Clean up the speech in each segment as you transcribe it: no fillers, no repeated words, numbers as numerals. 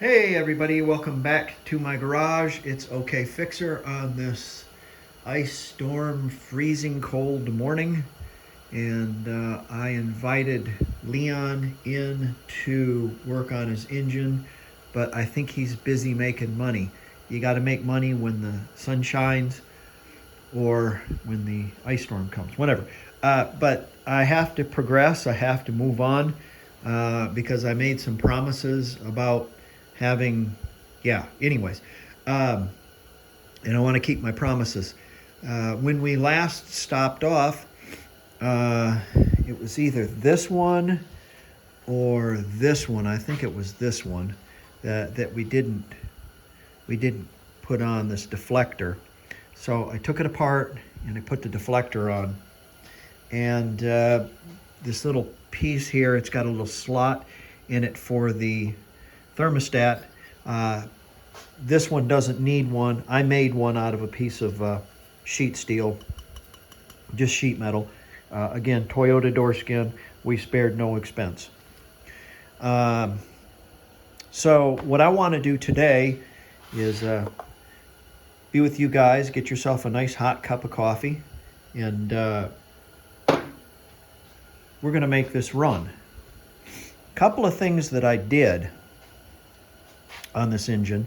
Hey everybody, welcome back to my garage. It's OK Fixer on this ice storm, freezing cold morning. And I invited Leon in to work on his engine, but I think he's busy making money. You got to make money when the sun shines or when the ice storm comes, whatever. But I have to progress, I have to move on because I made some promises about having, anyways. And I want to keep my promises. When we last stopped off, it was either this one or this one. I think it was this one that we didn't put on this deflector. So I took it apart and I put the deflector on. And this little piece here, it's got a little slot in it for the thermostat. This one doesn't need one. I made one out of a piece of sheet steel, just sheet metal. Again, Toyota door skin. We spared no expense. So what I want to do today is be with you guys, get yourself a nice hot cup of coffee, and we're going to make this run. A couple of things that I did on this engine.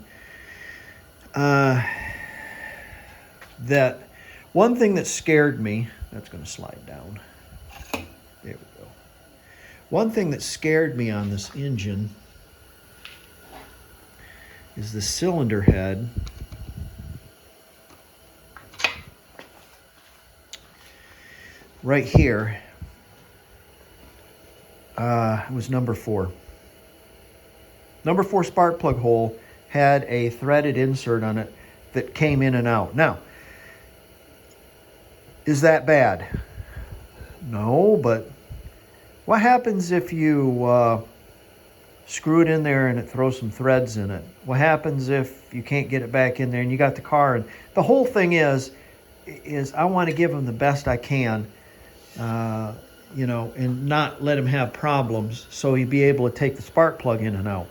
That one thing that scared me, that's going to slide down. There we go. One thing that scared me on this engine is the cylinder head. Right here was number 4. Number 4 spark plug hole had a threaded insert on it that came in and out. Now, is that bad? No, but what happens if you screw it in there and it throws some threads in it? What happens if you can't get it back in there and you got the car? And the whole thing is I want to give them the best I can, and not let him have problems, so he'd be able to take the spark plug in and out,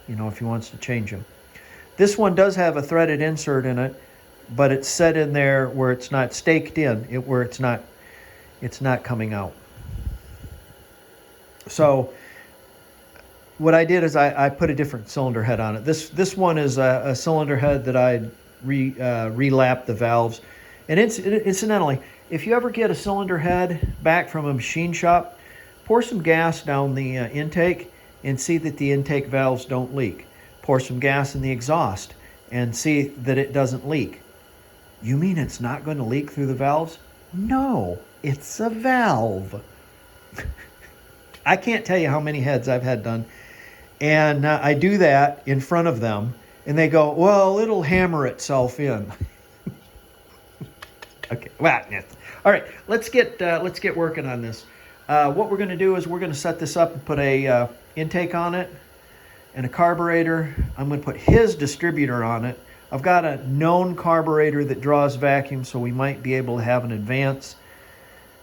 if he wants to change them. This one does have a threaded insert in it, but it's set in there where it's not staked in, where it's not coming out. So what I did is I put a different cylinder head on it. This one is a cylinder head that I relapped the valves. And incidentally, if you ever get a cylinder head back from a machine shop, pour some gas down the intake and see that the intake valves don't leak. Pour some gas in the exhaust and see that it doesn't leak. You mean it's not going to leak through the valves? No, it's a valve. I can't tell you how many heads I've had done. And I do that in front of them, and they go, well, it'll hammer itself in. Okay, well, yeah. All right, let's get working on this. What we're going to do is we're going to set this up and put a intake on it and a carburetor. I'm going to put his distributor on it. I've got a known carburetor that draws vacuum, so we might be able to have an advance.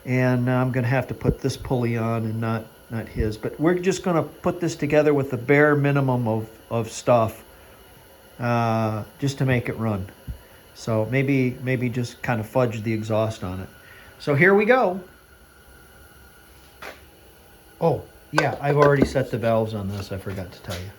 And I'm going to have to put this pulley on and not his. But we're just going to put this together with the bare minimum of stuff just to make it run. So maybe just kind of fudge the exhaust on it. So here we go. Oh, yeah, I've already set the valves on this. I forgot to tell you.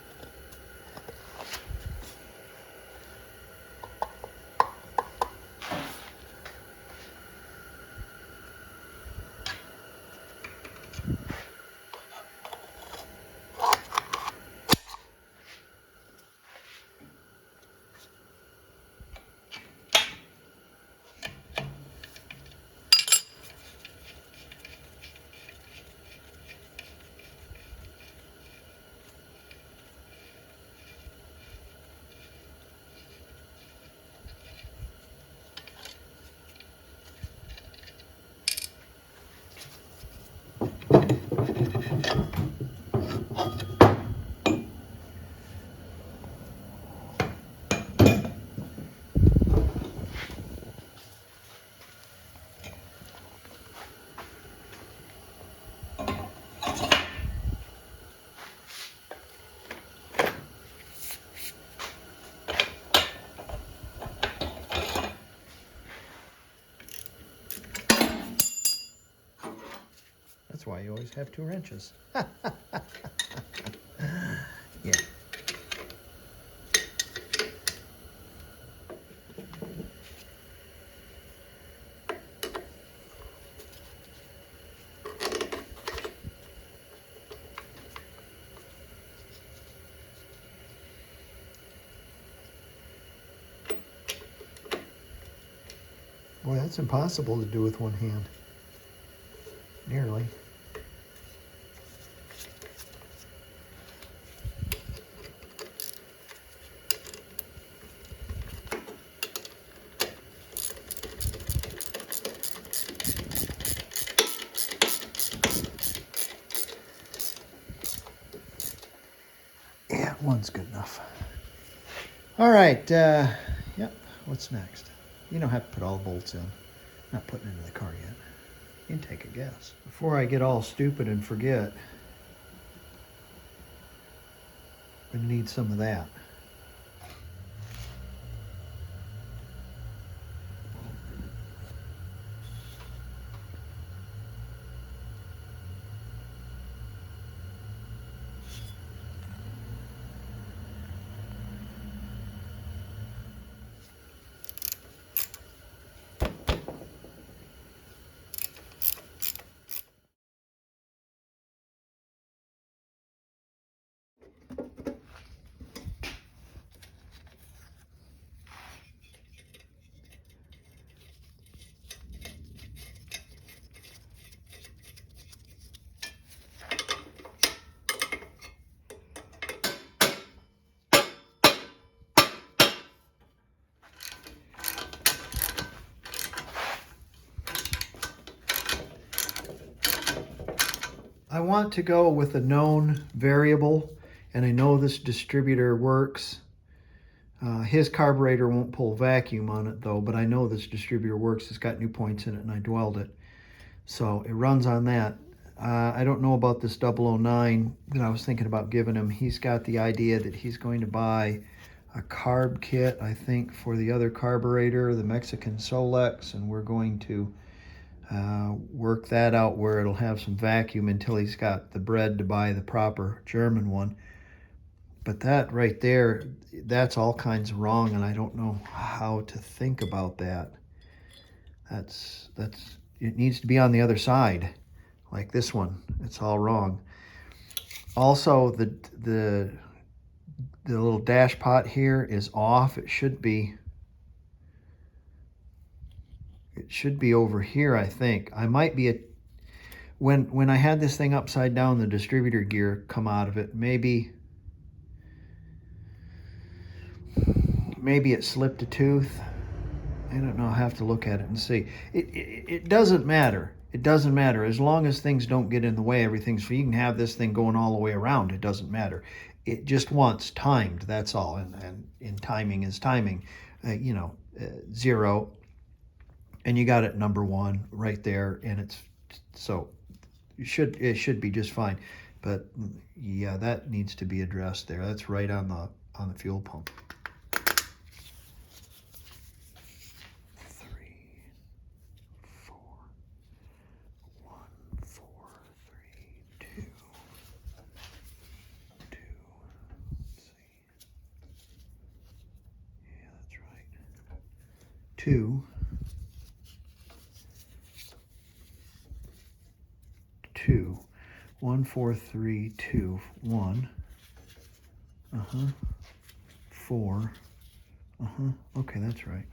just have 2 wrenches. Yeah. Boy, that's impossible to do with one hand. Nearly. Yeah, one's good enough. All right, yep, what's next? You don't have to put all the bolts in. Not putting it into the car yet. You can take a guess. Before I get all stupid and forget, I'm gonna need some of that. I want to go with a known variable, and I know this distributor works. His carburetor won't pull vacuum on it though, but I know this distributor works. It's got new points in it and I dwelled it. So it runs on that. I don't know about this 009 that I was thinking about giving him. He's got the idea that he's going to buy a carb kit, I think, for the other carburetor, the Mexican Solex, and we're going to work that out where it'll have some vacuum until he's got the bread to buy the proper German one. But that right there, that's all kinds of wrong, and I don't know how to think about that. That's it needs to be on the other side, like this one. It's all wrong. Also, the little dash pot here is off. It should be over here, I think. I might be when I had this thing upside down, the distributor gear come out of it. Maybe it slipped a tooth. I don't know. I have to look at it and see. It doesn't matter. It doesn't matter. As long as things don't get in the way, everything's free. You can have this thing going all the way around. It doesn't matter. It just wants timed. That's all. And timing is timing. 0. And you got it number 1 right there. And it's so it should be just fine. But yeah, that needs to be addressed there. That's right on the fuel pump. 2, 2, 1, 4, 3, 2, 1, 4, okay, that's right.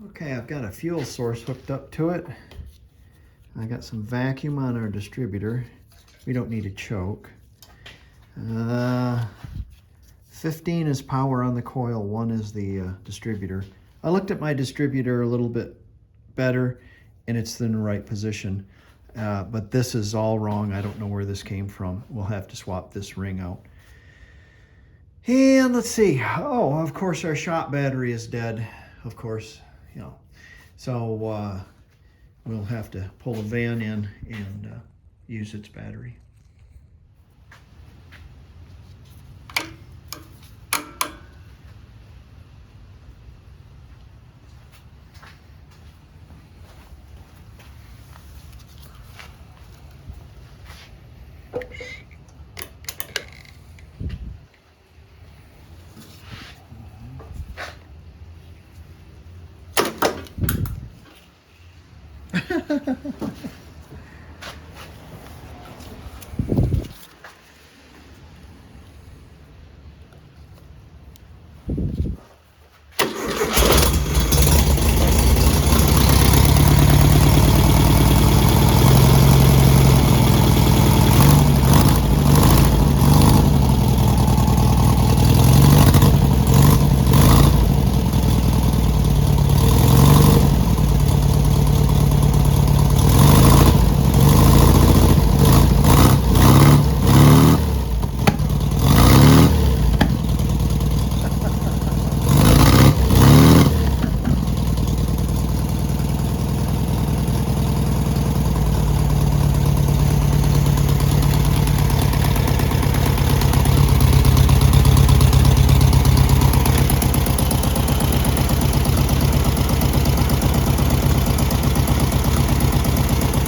Okay, I've got a fuel source hooked up to it. I got some vacuum on our distributor. We don't need a choke. 15 is power on the coil, 1 is the distributor. I looked at my distributor a little bit better, and it's in the right position. But this is all wrong. I don't know where this came from. We'll have to swap this ring out. And let's see. Oh, of course, our shop battery is dead. Of course, So we'll have to pull a van in and use its battery.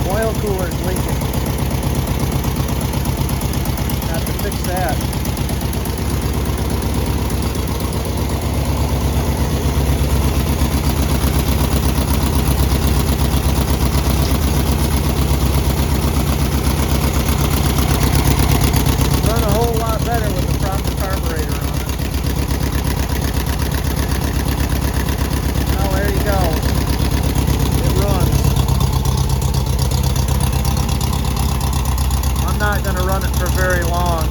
Oil cooler's leaking. Have to fix that. Run a whole lot better with the proper carburetor on it. Well, there you go. It runs. I'm not going to run it for very long.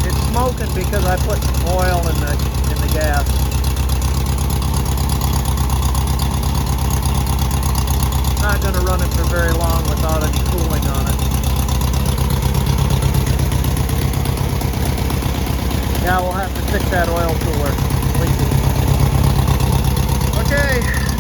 It's smoking because I put some oil in the gas. Not going to run it for very long without any cooling on it. Yeah, we'll have to fix that oil cooler. Okay.